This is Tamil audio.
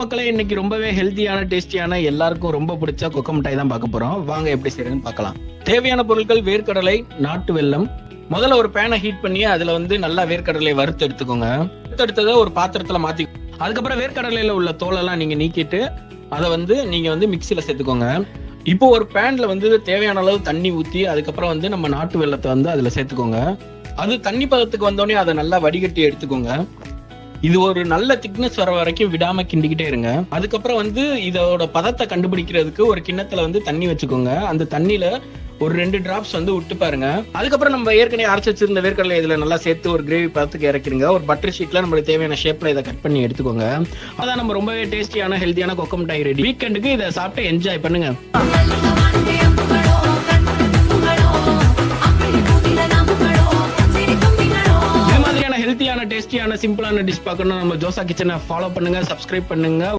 மக்களே இன்னைக்கு ரொம்பவே ஹெல்த்தியான டேஸ்டியான எல்லாருக்கும் ரொம்ப பிடிச்ச கொக்கோ மிட்டாய் தான் பார்க்க போறோம். வாங்க எப்படி செய்யறதுன்னு பார்க்கலாம். தேவையான பொருட்கள் வேர்க்கடலை, நாட்டு வெல்லம். முதல்ல ஒரு பேனை ஹீட் பண்ணி அதுல நல்லா வேர்க்கடலை வறுத்து எடுத்துக்கோங்க. வறுத்தெடுத்ததை ஒரு பாத்திரத்துல மாத்தி, அதுக்கப்புறம் வேர்க்கடலையில உள்ள தோலெல்லாம் நீங்க நீக்கிட்டு அதை நீங்க மிக்சியில சேர்த்துக்கோங்க. இப்போ ஒரு பேன்ல தேவையான அளவு தண்ணி ஊத்தி அதுக்கப்புறம் நம்ம நாட்டு வெல்லத்தை அதுல சேர்த்துக்கோங்க. அது தண்ணி பதத்துக்கு வந்தோடனே அதை நல்லா வடிகட்டி எடுத்துக்கோங்க. இது ஒரு நல்ல திக்னஸ் வர வரைக்கும் விடாம கிண்டிக்கிட்டே இருங்க. அதுக்கப்புறம் இதோட பதத்தை கண்டுபிடிக்கிறதுக்கு ஒரு கிண்ணத்துல தண்ணி வச்சுக்கோங்க. அந்த தண்ணியில ஒரு 2 டிராப்ஸ் விட்டு பாருங்க. அதுக்கப்புறம் நம்ம ஏற்கனவே அரைச்சு வச்சிருந்த வேர்க்கடலை இதுல நல்லா சேர்த்து ஒரு கிரேவி பதத்துக்கு இறக்கிருங்க. ஒரு பட்டர் ஷீட்ல நம்மளுக்கு தேவையான ஷேப்ல இதை கட் பண்ணி எடுத்துக்கோங்க. அதான் நம்ம ரொம்பவே டேஸ்டியான ஹெல்த்தியான கொக்கோ மிட்டாய் ரெடி. வீக்கெண்டுக்கு இதை சாப்பிட்டு என்ஜாய் பண்ணுங்க. ஹெல்த்தியான டேஸ்டியான சிம்பிளான டிஷ் பார்க்கணும் நம்ம ஜோசா கிச்சனை ஃபாலோ பண்ணுங்க, சப்ஸ்கிரைப் பண்ணுங்க.